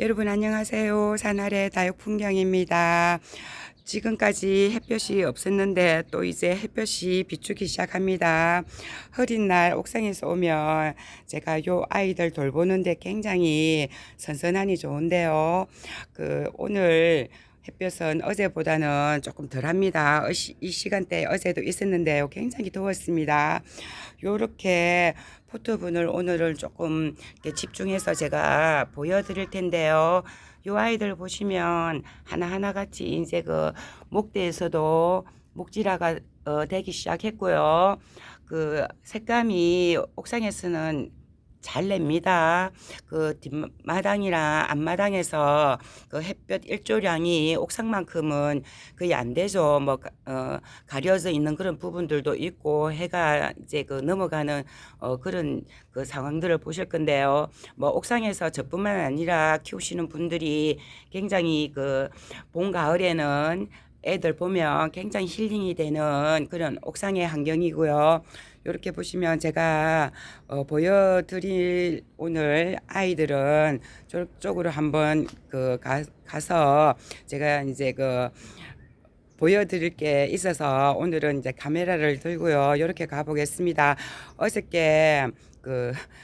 여러분 안녕하세요. 산아래 다육풍경입니다. 지금까지 햇볕이 없었는데 또 이제 햇볕이 비추기 시작합니다. 흐린 날 옥상에서 오면 제가 요 아이들 돌보는데 굉장히 선선하니 좋은데요. 오늘 햇볕은 어제보다는 조금 덜합니다. 이 시간대 어제도 있었는데요. 굉장히 더웠습니다. 요렇게 포토분을 오늘은 조금 이렇게 집중해서 제가 보여드릴 텐데요. 요 아이들 보시면 하나하나 같이 이제 목대에서도 목질화가 되기 시작했고요. 색감이 옥상에서는 잘 냅니다. 뒷마당이랑 앞마당에서 햇볕 일조량이 옥상만큼은 거의 안 되죠. 가려져 있는 그런 부분들도 있고 해가 이제 넘어가는 그런 상황들을 보실 건데요. 옥상에서 저뿐만 아니라 키우시는 분들이 굉장히 봄 가을에는 애들 보면 굉장히 힐링이 되는 그런 옥상의 환경이고요. 이렇게 보시면 제가 보여드릴 오늘 아이들은 저쪽으로 한번 가서 제가 이제 보여드릴 게 있어서 오늘은 이제 카메라를 들고요. 이렇게 가보겠습니다. 어저께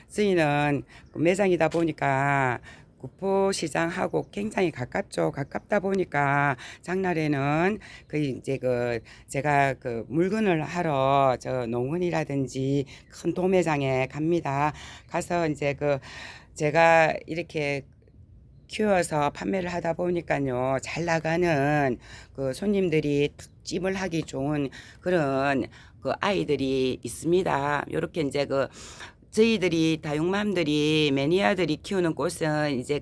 저희는 매장이다 보니까 구포시장하고 굉장히 가깝죠. 가깝다 보니까 장날에는 제가 물건을 하러 저 농원이라든지 큰 도매장에 갑니다. 가서 이제 제가 이렇게 키워서 판매를 하다 보니까요, 잘 나가는 손님들이 찜을 하기 좋은 그런 아이들이 있습니다. 요렇게 이제 저희들이 다육맘들이 매니아들이 키우는 꽃은 이제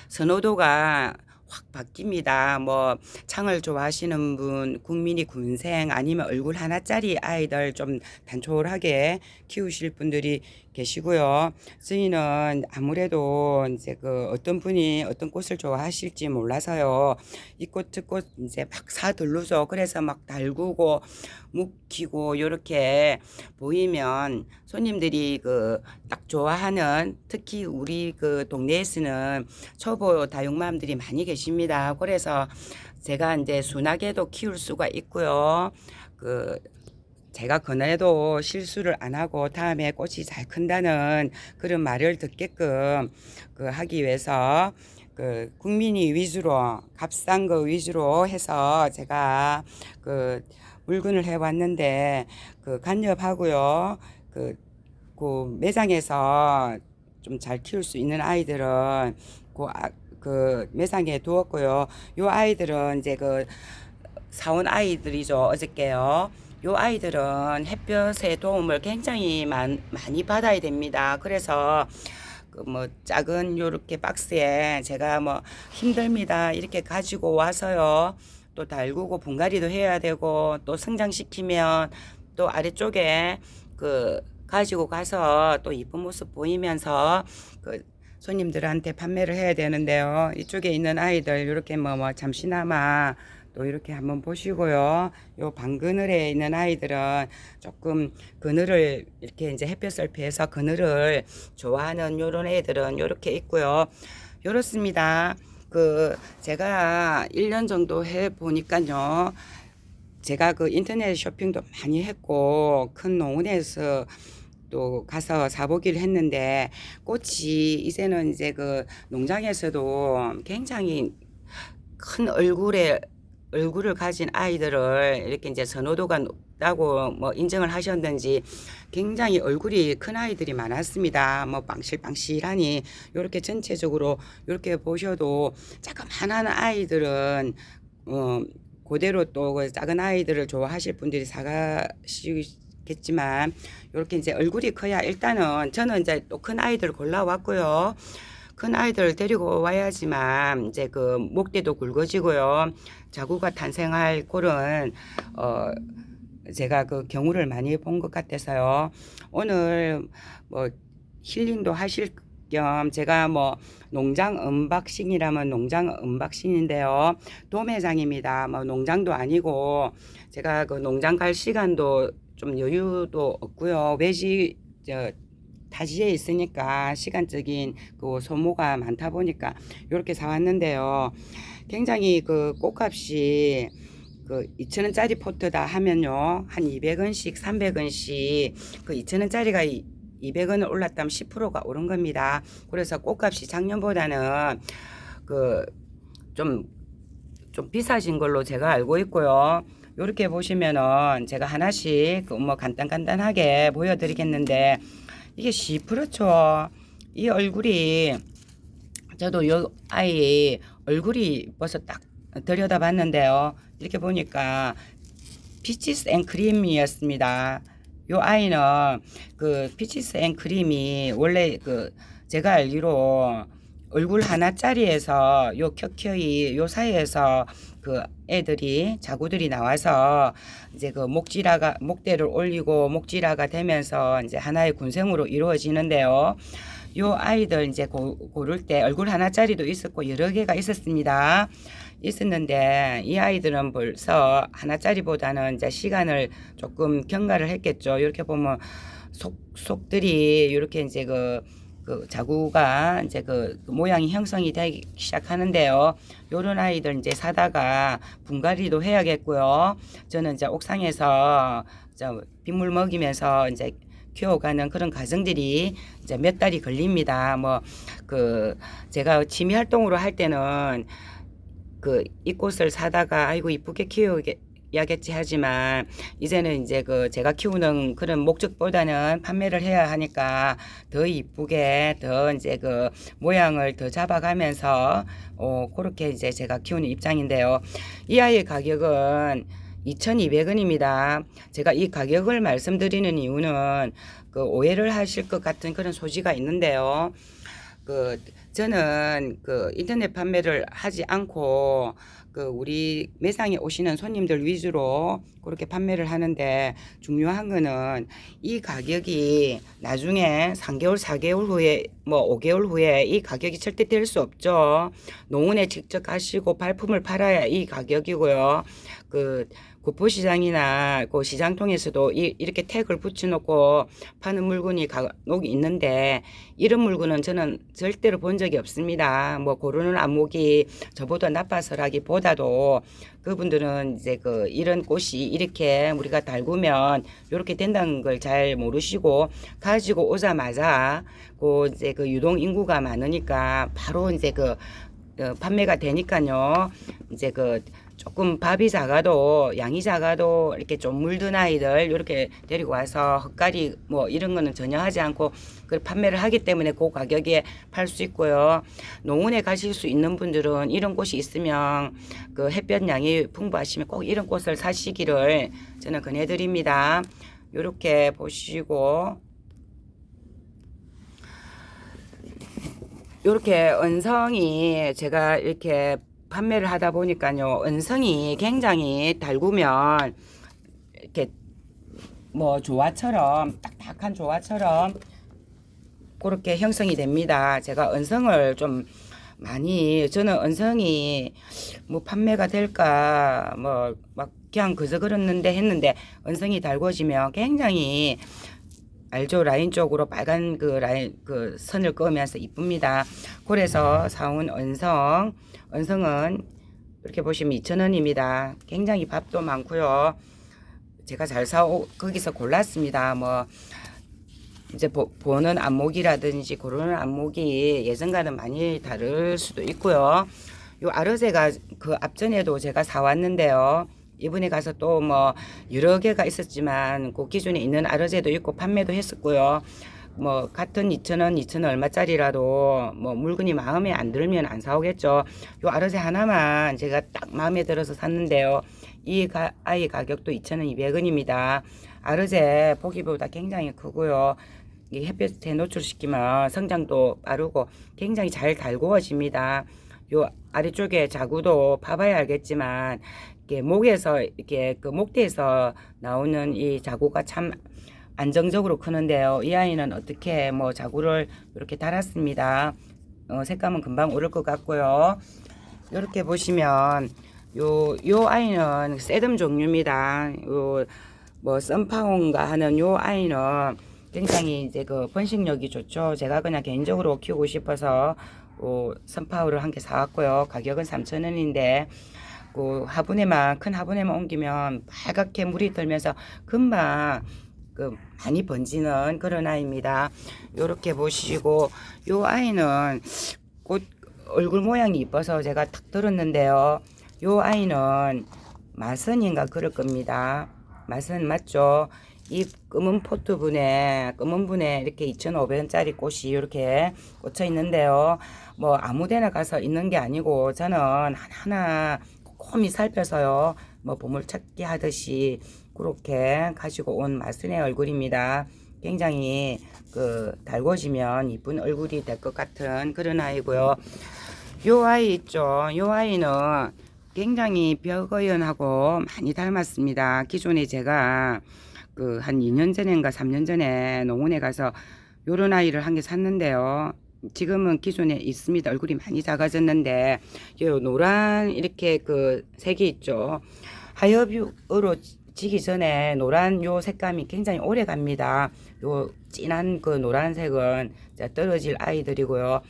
선호도가 확 바뀝니다. 창을 좋아하시는 분, 국민이 군생 아니면 얼굴 하나짜리 아이들 좀 단촐하게 키우실 분들이 계시고요. 저희는 아무래도 이제 어떤 분이 어떤 꽃을 좋아하실지 몰라서요. 이 꽃 저 꽃 이제 막 사들르죠. 그래서 막 달구고 묵히고 요렇게 보이면 손님들이 딱 좋아하는, 특히 우리 동네에서는 초보 다육맘들이 많이 계십니다. 그래서 제가 이제 순하게도 키울 수가 있고요. 제가 그날에도 실수를 안 하고 다음에 꽃이 잘 큰다는 그런 말을 듣게끔 하기 위해서 국민이 위주로 값싼 거 위주로 해서 제가 물건을 해왔는데 간접하고요. 매장에서 좀 잘 키울 수 있는 아이들은 매장에 두었고요. 요 아이들은 이제 사온 아이들이죠. 어저께요. 요 아이들은 햇볕의 도움을 굉장히 많이 받아야 됩니다. 그래서 작은 요렇게 박스에 제가 힘듭니다 이렇게 가지고 와서요. 또 달구고 분갈이도 해야 되고 또 성장시키면 또 아래쪽에 가지고 가서 또 이쁜 모습 보이면서 손님들한테 판매를 해야 되는데요. 이쪽에 있는 아이들 이렇게 잠시나마 또 이렇게 한번 보시고요. 요 방그늘에 있는 아이들은 조금 그늘을 이렇게 이제 햇볕을 피해서 그늘을 좋아하는 요런 애들은 요렇게 있고요. 요렇습니다. 제가 1년 정도 해 보니까요. 제가 인터넷 쇼핑도 많이 했고 큰 농원에서 또 가서 사보기를 했는데 꽃이 이제는 이제 농장에서도 굉장히 큰 얼굴을 가진 아이들을 이렇게 이제 선호도가 높다고 인정을 하셨는지 굉장히 얼굴이 큰 아이들이 많았습니다. 빵실빵실하니 이렇게 전체적으로 이렇게 보셔도 자그마한 아이들은 그대로 또 작은 아이들을 좋아하실 분들이 사가시겠지만 이렇게 이제 얼굴이 커야 일단은 저는 이제 또 큰 아이들 골라왔고요. 큰 아이들 데리고 와야지만 이제 목대도 굵어지고요. 자구가 탄생할 그런 제가 경우를 많이 본 것 같아서요. 오늘 힐링도 하실 겸 제가 농장 언박싱이라면 농장 언박싱인데요. 도매장입니다. 농장도 아니고 제가 농장 갈 시간도 좀 여유도 없고요. 타지에 있으니까 시간적인 그 소모가 많다 보니까 이렇게 사왔는데요. 굉장히 그 꽃값이 그 2,000원짜리 포트다 하면요 한 200원씩 300원씩 그 2,000원짜리가 200원을 올랐다면 10%가 오른 겁니다. 그래서 꽃값이 작년보다는 그 좀 비싸진 걸로 제가 알고 있고요. 이렇게 보시면은 제가 하나씩 뭐 간단하게 보여드리겠는데 이게 시프렇죠. 이 얼굴이 저도 요 아이 얼굴이 이뻐서 딱 들여다봤는데요. 이렇게 보니까 피치스 앤 크림이었습니다. 요 아이는 그 피치스 앤 크림이 원래 그 제가 알기로 얼굴 하나짜리에서 요 켜켜이 요 사이에서 그 애들이 자구들이 나와서 이제 그 목대를 올리고 목질화가 되면서 이제 하나의 군생으로 이루어지는데요. 요 아이들 이제 고를 때 얼굴 하나짜리도 있었고 여러 개가 있었는데 이 아이들은 벌써 하나짜리보다는 이제 시간을 조금 경과를 했겠죠. 이렇게 보면 속들이 이렇게 이제 그 자구가 이제 그 모양이 형성이 되기 시작하는데요. 요런 아이들 이제 사다가 분갈이도 해야겠고요. 저는 이제 옥상에서 빗물 먹이면서 이제 키워가는 그런 과정들이 이제 몇 달이 걸립니다. 뭐 그 제가 취미 활동으로 할 때는 그 이 꽃을 사다가 아이고 이쁘게 키워야겠지 하지만 이제는 이제 그 제가 키우는 그런 목적보다는 판매를 해야 하니까 더 이쁘게 더 이제 그 모양을 더 잡아가면서 그렇게 이제 제가 키우는 입장인데요. 이 아이의 가격은 2,200원입니다. 제가 이 가격을 말씀드리는 이유는 그 오해를 하실 것 같은 그런 소지가 있는데요. 그 저는 그 인터넷 판매를 하지 않고 그 우리 매장에 오시는 손님들 위주로 그렇게 판매를 하는데 중요한 거는 이 가격이 나중에 3개월, 4개월 후에 뭐 5개월 후에 이 가격이 절대 될 수 없죠. 농원에 직접 가시고 발품을 팔아야 이 가격이고요. 그 구포시장이나 그 시장통에서도 이렇게 태그를 붙여놓고 파는 물건이 간혹 있는데 이런 물건은 저는 절대로 본 적이 없습니다. 뭐 고르는 안목이 저보다 나빠서라기보다도 그분들은 이제 그 이런 꽃이 이렇게 우리가 달구면 이렇게 된다는 걸 잘 모르시고 가지고 오자마자 그 이제 그 유동 인구가 많으니까 바로 이제 그 판매가 되니까요. 이제 그 조금 밥이 작아도 양이 작아도 이렇게 좀 물든 아이들 이렇게 데리고 와서 헛갈이 뭐 이런 거는 전혀 하지 않고 그 판매를 하기 때문에 그 가격에 팔 수 있고요. 농원에 가실 수 있는 분들은 이런 꽃이 있으면 그 햇볕 양이 풍부하시면 꼭 이런 꽃을 사시기를 저는 권해드립니다. 이렇게 보시고 이렇게 은성이 제가 이렇게 판매를 하다 보니까요. 은성이 굉장히 달구면 이렇게 뭐 조화처럼 딱딱한 조화처럼 그렇게 형성이 됩니다. 제가 은성을 좀 많이 저는 은성이 뭐 판매가 될까 뭐 막 그냥 그저 그렇는데 했는데 은성이 달궈지면 굉장히 알죠? 라인 쪽으로 빨간 그 라인 그 선을 그으면서 이쁩니다. 그래서 사온 은성은 이렇게 보시면 2,000원입니다. 굉장히 밥도 많고요. 제가 잘 거기서 골랐습니다. 뭐 이제 보는 안목이라든지 고르는 안목이 예전과는 많이 다를 수도 있고요. 요 아르제가 그 앞전에도 제가 사왔는데요. 이번에 가서 또 뭐 여러 개가 있었지만 그 기준에 있는 아르제도 있고 판매도 했었고요. 뭐 같은 2,000원, 2,000원 얼마짜리라도 뭐 물건이 마음에 안 들면 안 사오겠죠. 요 아르제 하나만 제가 딱 마음에 들어서 샀는데요. 이 아이 가격도 2,200원입니다. 아르제 보기보다 굉장히 크고요. 이 햇볕에 노출시키면 성장도 빠르고 굉장히 잘 달구어집니다. 요 아래쪽에 자구도 봐봐야 알겠지만 이렇게 목에서 이렇게 그 목대에서 나오는 이 자구가 참 안정적으로 크는데요. 이 아이는 어떻게 뭐 자구를 이렇게 달았습니다. 색감은 금방 오를 것 같고요. 이렇게 보시면 요 아이는 세덤 종류입니다. 요 뭐 썬파운가 하는 요 아이는 굉장히 이제 그 번식력이 좋죠. 제가 그냥 개인적으로 키우고 싶어서 선파울을 한 개 사왔고요. 가격은 3,000원인데 그 화분에만 큰 화분에만 옮기면 빨갛게 물이 들면서 금방 그 많이 번지는 그런 아이입니다. 요렇게 보시고 요 아이는 꽃 얼굴 모양이 이뻐서 제가 탁 들었는데요. 요 아이는 마선인가 그럴 겁니다. 마선 맞죠? 이 검은 검은 분에 이렇게 2,500원짜리 꽃이 이렇게 꽂혀 있는데요. 뭐 아무데나 가서 있는 게 아니고 저는 하나하나 꼼꼼히 살펴서요. 뭐 보물찾기 하듯이 그렇게 가지고 온 마순의 얼굴입니다. 굉장히 그 달궈지면 이쁜 얼굴이 될 것 같은 그런 아이고요. 요 아이 있죠. 요 아이는 굉장히 벽어연하고 많이 닮았습니다. 기존에 제가 그 한 2년 전인가 3년 전에 농원에 가서 요런 아이를 한 개 샀는데요. 지금은 기존에 있습니다. 얼굴이 많이 작아졌는데 요 노란 이렇게 그 색이 있죠. 하엽으로 지기 전에 노란 요 색감이 굉장히 오래 갑니다. 요 진한 그 노란색은 떨어질 아이들이고요.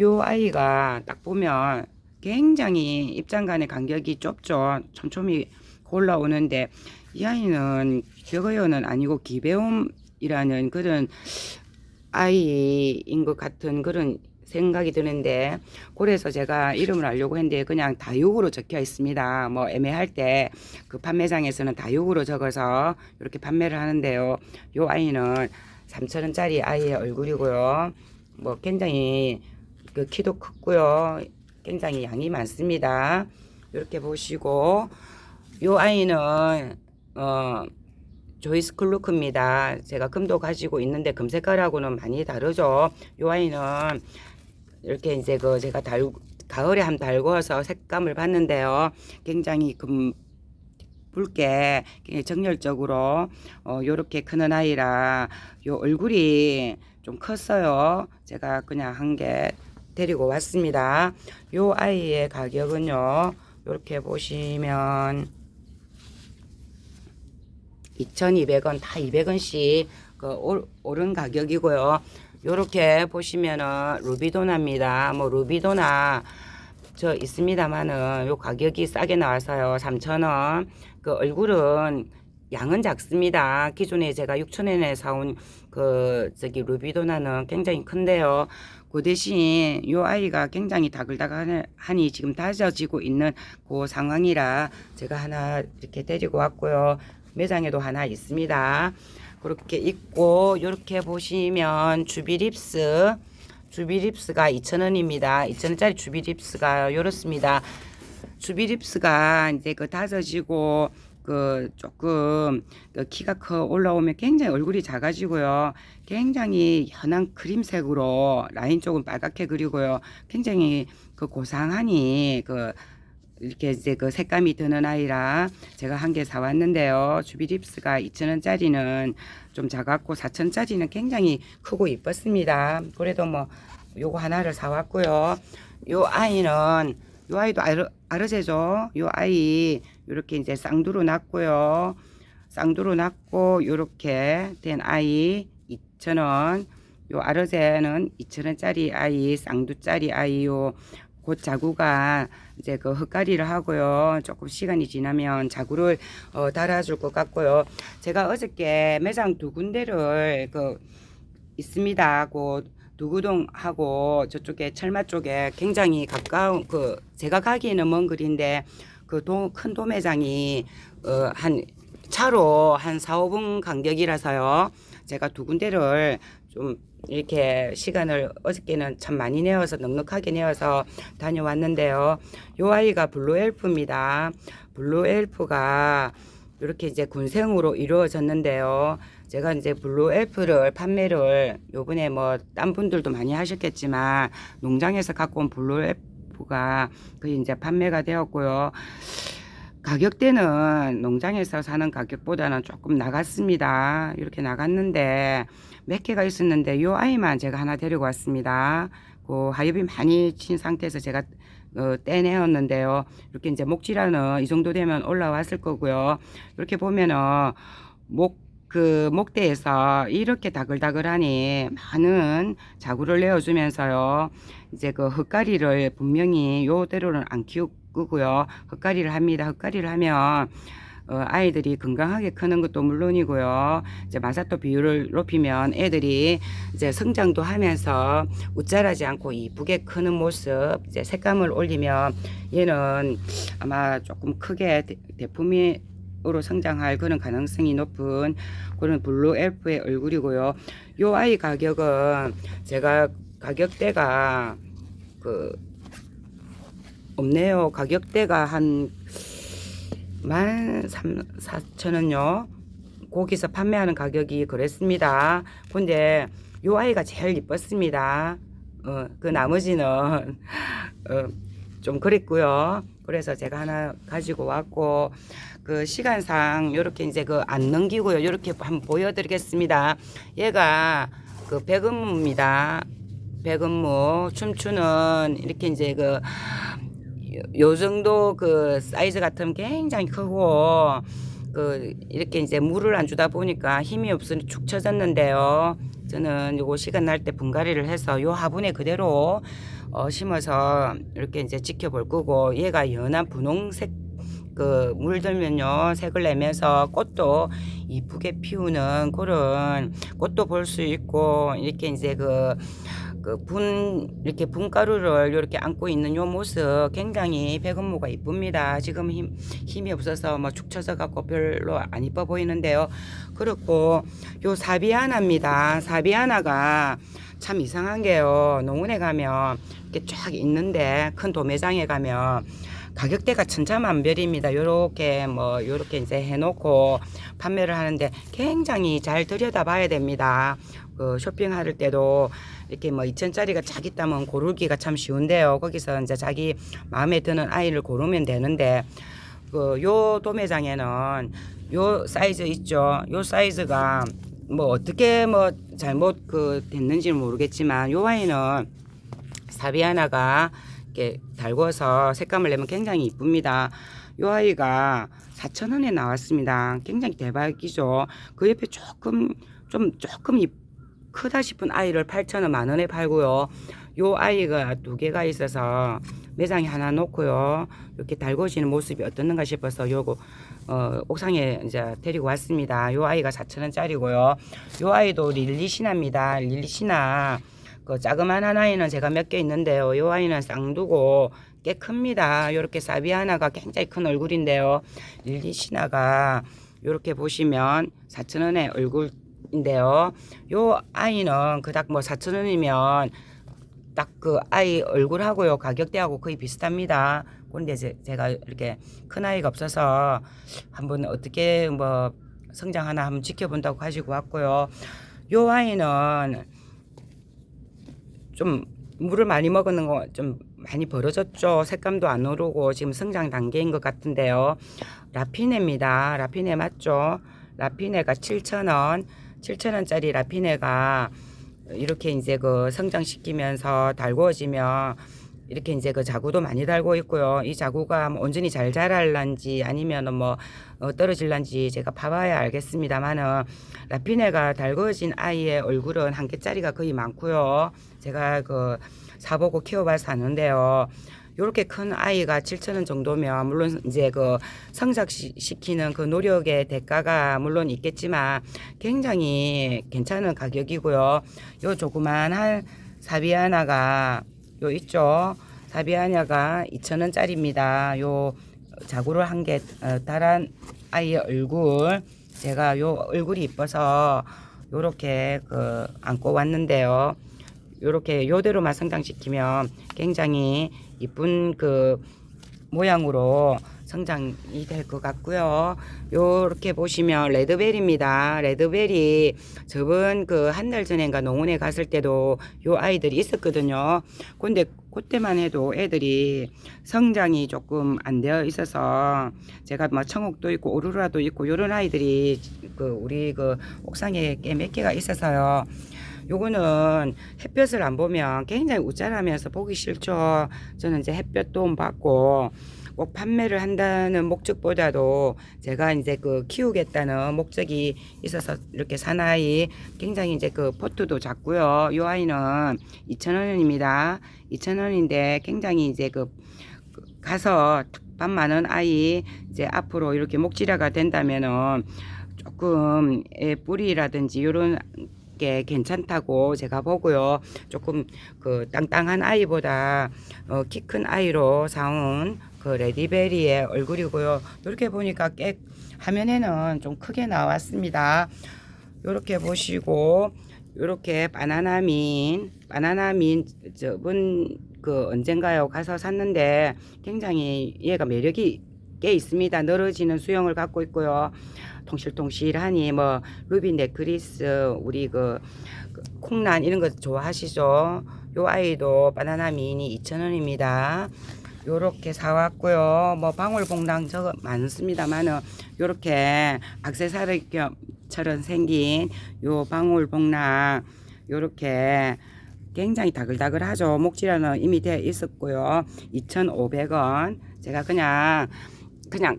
요 아이가 딱 보면 굉장히 입장 간의 간격이 좁죠. 촘촘히 올라오는데 이 아이는 벽어연은 아니고 기배움이라는 그런 아이인 것 같은 그런 생각이 드는데 그래서 제가 이름을 알려고 했는데 그냥 다육으로 적혀 있습니다. 뭐 애매할 때 그 판매장에서는 다육으로 적어서 이렇게 판매를 하는데요. 요 아이는 3,000원짜리 아이의 얼굴이고요. 뭐 굉장히 그 키도 크고요. 굉장히 양이 많습니다. 이렇게 보시고 요 아이는 조이스 클루크입니다. 제가 금도 가지고 있는데 금 색깔하고는 많이 다르죠. 요 아이는 이렇게 이제 그 제가 가을에 한번 달궈서 색감을 봤는데요. 굉장히 붉게 정열적으로 요렇게 크는 아이라 요 얼굴이 좀 컸어요. 제가 그냥 한 개 데리고 왔습니다. 요 아이의 가격은요. 요렇게 보시면 2,200원 다 200원씩 그 오른 가격이고요. 요렇게 보시면은 루비도나입니다. 뭐 루비도나 저 있습니다만은 요 가격이 싸게 나와서요. 3,000원. 그 얼굴은 양은 작습니다. 기존에 제가 6,000원에 사온 그 저기 루비도나는 굉장히 큰데요. 그 대신 요 아이가 굉장히 다글다글하니 지금 다져지고 있는 그 상황이라 제가 하나 이렇게 데리고 왔고요. 매장에도 하나 있습니다. 그렇게 있고 이렇게 보시면 주비립스가 2,000원입니다. 2,000원짜리 주비립스가 이렇습니다. 주비립스가 이제 그 다져지고 그 조금 그 키가 커 올라오면 굉장히 얼굴이 작아지고요. 굉장히 연한 크림색으로 라인 쪽은 빨갛게 그리고요. 굉장히 그 고상하니 그 이렇게 이제 그 색감이 드는 아이라 제가 한 개 사왔는데요. 주비립스가 2,000원짜리는 좀 작았고 4,000원짜리는 굉장히 크고 이뻤습니다. 그래도 뭐 요거 하나를 사왔고요. 요 아이도 아르제죠. 요 아이 요렇게 이제 쌍두로 났고요. 쌍두로 났고 요렇게 된 아이 2,000원. 요 아르제는 2,000원짜리 아이, 쌍두짜리 아이요. 곧 자구가 이제 그 흙가리를 하고요. 조금 시간이 지나면 자구를 달아줄 것 같고요. 제가 어저께 매장 두 군데를 있습니다. 그 두구동하고 저쪽에 철마 쪽에 굉장히 가까운 제가 가기에는 먼 거리인데 큰 도매장이 한 차로 한 4, 5분 간격이라서요. 제가 두 군데를 좀 이렇게 시간을 어저께는 참 많이 내어서 넉넉하게 내어서 다녀왔는데요. 요 아이가 블루엘프입니다. 블루엘프가 이렇게 이제 군생으로 이루어졌는데요. 제가 이제 블루엘프를 판매를 요번에 뭐 딴 분들도 많이 하셨겠지만 농장에서 갖고 온 블루엘프가 이제 판매가 되었고요. 가격대는 농장에서 사는 가격보다는 조금 나갔습니다. 이렇게 나갔는데 몇 개가 있었는데 요 아이만 제가 하나 데리고 왔습니다. 그 하엽이 많이 친 상태에서 제가 떼내었는데요. 이렇게 이제 목질하는 이 정도 되면 올라왔을 거고요. 이렇게 보면은 그 목대에서 이렇게 다글다글하니 많은 자구를 내어주면서요. 이제 그 흙가리를 분명히 요대로는 안 키우고요. 흙가리를 합니다. 흙가리를 하면 아이들이 건강하게 크는 것도 물론이고요. 이제 마사토 비율을 높이면 애들이 이제 성장도 하면서 웃자라지 않고 이쁘게 크는 모습, 이제 색감을 올리면 얘는 아마 조금 크게 대품으로 성장할 그런 가능성이 높은 그런 블루 엘프의 얼굴이고요. 요 아이 가격은 제가 가격대가 그 없네요. 가격대가 한 14,000원요. 거기서 판매하는 가격이 그랬습니다. 근데 요 아이가 제일 이뻤습니다. 그 나머지는 좀 그랬고요. 그래서 제가 하나 가지고 왔고, 그 시간상 요렇게 이제 그 안 넘기고요. 요렇게 한번 보여드리겠습니다. 얘가 그 백은무입니다. 백은무 춤추는 이렇게 이제 그 요 정도 그 사이즈 같으면 굉장히 크고, 그 이렇게 이제 물을 안 주다 보니까 힘이 없으니 축 처졌는데요. 저는 요거 시간 날 때 분갈이를 해서 요 화분에 그대로 심어서 이렇게 이제 지켜볼 거고, 얘가 연한 분홍색 그 물들면요 색을 내면서 꽃도 이쁘게 피우는 그런 꽃도 볼 수 있고, 이렇게 이제 이렇게 분가루를 이렇게 안고 있는 요 모습 굉장히 백은무가 이쁩니다. 지금 힘이 없어서 뭐 축 처져 갖고 별로 안 이뻐 보이는데요. 그렇고 요 사비아나입니다. 사비아나가 참 이상한 게요. 농원에 가면 이렇게 쫙 있는데, 큰 도매장에 가면 가격대가 천차만별입니다. 요렇게 요렇게 이제 해놓고 판매를 하는데 굉장히 잘 들여다봐야 됩니다. 그 쇼핑할 때도 이렇게 2,000짜리가 작 있다면 고르기가 참 쉬운데요. 거기서 이제 자기 마음에 드는 아이를 고르면 되는데, 요 도매장에는 요 사이즈 있죠. 요 사이즈가 어떻게 잘못 됐는지는 모르겠지만, 요 아이는 사비아나가 이렇게 달궈서 색감을 내면 굉장히 이쁩니다. 요 아이가 4,000원에 나왔습니다. 굉장히 대박이죠. 그 옆에 조금 크다 싶은 아이를 8,000원, 만원에 팔고요. 요 아이가 2개가 있어서 매장에 하나 놓고요. 이렇게 달궈지는 모습이 어떻는가 싶어서 요거 옥상에 이제 데리고 왔습니다. 요 아이가 4,000원짜리고요. 요 아이도 릴리시나입니다. 릴리시나 그 자그만한 아이는 제가 몇 개 있는데요. 요 아이는 쌍두고 꽤 큽니다. 요렇게 사비아나가 굉장히 큰 얼굴인데요. 릴리시나가 요렇게 보시면 4,000원의 얼굴인데요. 요 아이는 그닥 4,000원이면 딱 그 아이 얼굴하고요 가격대하고 거의 비슷합니다. 그런데 제가 이렇게 큰 아이가 없어서 한번 어떻게 성장하나 한번 지켜본다고 가지고 왔고요. 요 아이는 좀 물을 많이 먹는 거 좀 많이 벌어졌죠. 색감도 안 오르고 지금 성장 단계인 것 같은데요. 라피네입니다. 라피네 맞죠? 라피네가 7,000원, 7,000원짜리 라피네가 이렇게 이제 성장시키면서 달구어지면 이렇게 이제 자구도 많이 달고 있고요. 이 자구가 온전히 잘 자랄란지 아니면 떨어질란지 제가 봐봐야 알겠습니다만은, 라피네가 달궈진 아이의 얼굴은 한 개짜리가 거의 많고요. 제가 사보고 키워봐서 아는데요. 요렇게 큰 아이가 7,000원 정도면 물론 이제 성장시키는 그 노력의 대가가 물론 있겠지만 굉장히 괜찮은 가격이고요. 요 조그만한 사비아나가 요 있죠. 사비아나가 2,000원짜리입니다. 요 자구를 한 개 달한 아이의 얼굴, 제가 요 얼굴이 이뻐서 요렇게 안고 왔는데요. 요렇게 요대로만 성장시키면 굉장히 이쁜 모양으로 성장이 될 것 같고요. 요렇게 보시면 레드벨입니다. 레드벨이 저번 한 달 전인가 농원에 갔을 때도 요 아이들이 있었거든요. 근데 그때만 해도 애들이 성장이 조금 안 되어 있어서 제가 청옥도 있고 오로라도 있고 요런 아이들이 우리 옥상에 꽤 몇 개가 있어서요. 요거는 햇볕을 안 보면 굉장히 우짜라면서 보기 싫죠. 저는 이제 햇볕 도움 받고 꼭 판매를 한다는 목적보다도 제가 이제 그 키우겠다는 목적이 있어서 이렇게 산 아이, 굉장히 이제 그 포트도 작고요. 요 아이는 2,000원입니다. 2,000원인데 굉장히 이제 그 가서 탁밥 많은 아이, 이제 앞으로 이렇게 목질화가 된다면은 조금 뿌리라든지 요런 게 괜찮다고 제가 보고요. 조금 그 땅땅한 아이보다 키 큰 아이로 사온 그 레디베리의 얼굴이고요. 이렇게 보니까 화면에는 좀 크게 나왔습니다. 이렇게 보시고, 이렇게 바나나민 저번 그 언젠가요 가서 샀는데 굉장히 얘가 매력이 꽤 있습니다. 늘어지는 수영을 갖고 있고요. 통실통실하니 뭐 루비 네크리스, 우리 그 콩란 이런 거 좋아하시죠? 요 아이도 바나나 미니 2,000원입니다. 요렇게 사왔고요. 뭐 방울봉랑 저거 많습니다만은 요렇게 액세서리처럼 생긴 요 방울봉랑 요렇게 굉장히 다글다글하죠. 목질화는 이미 되어 있었고요. 2,500원. 제가 그냥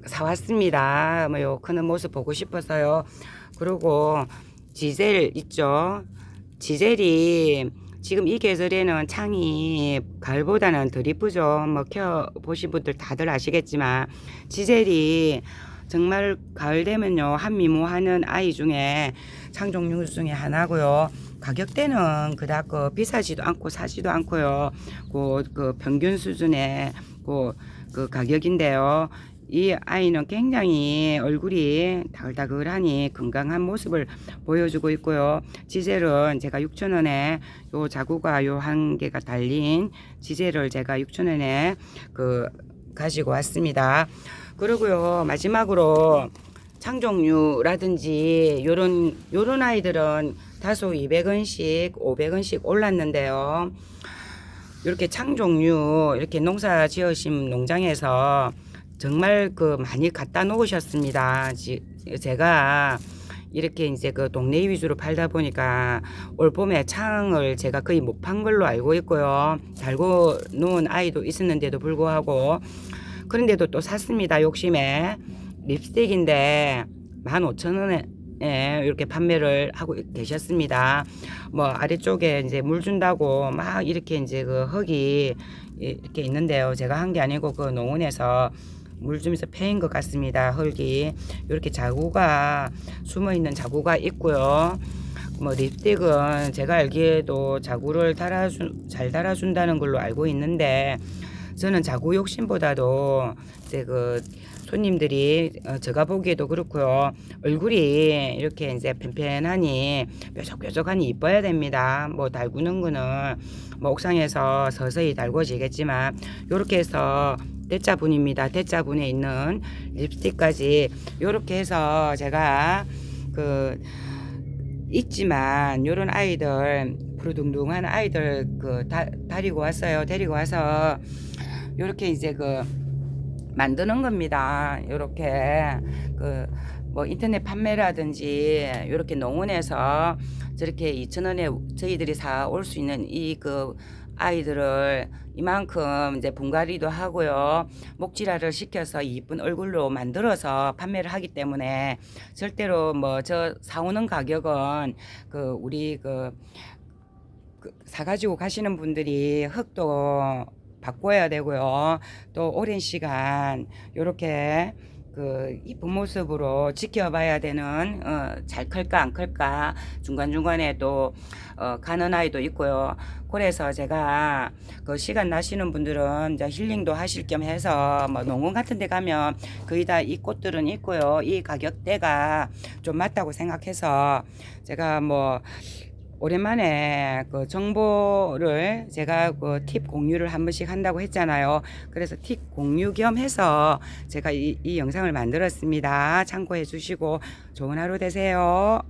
사왔습니다. 뭐 요 크는 모습 보고 싶어서요. 그리고 지젤 있죠. 지젤이 지금 이 계절에는 창이 가을보다는 덜 이쁘죠. 뭐 키워 보신 분들 다들 아시겠지만 지젤이 정말 가을 되면요 한미모하는 아이 중에 창 종류 중에 하나고요. 가격대는 그닥 비싸지도 않고 사지도 않고요. 그 평균 수준의 그 가격인데요. 이 아이는 굉장히 얼굴이 다글다글하니 건강한 모습을 보여주고 있고요. 지젤은 제가 6,000원에 요 자구가 요 한 개가 달린 지젤을 제가 6,000원에 가지고 왔습니다. 그리고요 마지막으로 창종류라든지 요런 아이들은 다소 200원씩 500원씩 올랐는데요. 이렇게 창종류 이렇게 농사 지으신 농장에서 정말 많이 갖다 놓으셨습니다. 제가 이렇게 이제 그 동네 위주로 팔다 보니까 올 봄에 창을 제가 거의 못 판 걸로 알고 있고요. 달고 놓은 아이도 있었는데도 불구하고 그런데도 또 샀습니다. 욕심에 립스틱인데 15,000원에 이렇게 판매를 하고 계셨습니다. 뭐 아래쪽에 이제 물 준다고 막 이렇게 이제 그 흙이 이렇게 있는데요. 제가 한 게 아니고 그 농원에서 물 주면서 패인 것 같습니다. 흙이 이렇게 자구가 숨어 있는 자구가 있고요. 뭐 립스틱은 제가 알기에도 자구를 잘 달아준다는 걸로 알고 있는데 저는 자구 욕심보다도 이제 그 손님들이 제가 보기에도 그렇고요. 얼굴이 이렇게 이제 펜펜하니 뾰족뾰족하니 이뻐야 됩니다. 뭐 달구는 거는 뭐 옥상에서 서서히 달궈지겠지만 이렇게 해서 대자분입니다. 대자분에 있는 립스틱까지 이렇게 해서 제가 있지만 요런 아이들 푸르둥둥한 아이들 데리고 왔어요. 데리고 와서 요렇게 이제 만드는 겁니다. 요렇게 뭐 인터넷 판매라든지 요렇게 농원에서 저렇게 2,000원에 저희들이 사 올 수 있는 이 아이들을 이만큼 이제 분갈이도 하고요. 목질화를 시켜서 이쁜 얼굴로 만들어서 판매를 하기 때문에 절대로 뭐 저 사오는 가격은 우리 사가지고 가시는 분들이 흙도 바꿔야 되고요. 또 오랜 시간 요렇게 이쁜 모습으로 지켜봐야 되는 잘 클까 안 클까 중간중간에 또 가는 아이도 있고요. 그래서 제가 시간 나시는 분들은 이제 힐링도 하실 겸 해서 뭐 농원 같은 데 가면 거의 다 이 꽃들은 있고요. 이 가격대가 좀 맞다고 생각해서 제가 뭐 오랜만에 정보를 제가 팁 공유를 한 번씩 한다고 했잖아요. 그래서 팁 공유 겸 해서 제가 이 영상을 만들었습니다. 참고해 주시고 좋은 하루 되세요.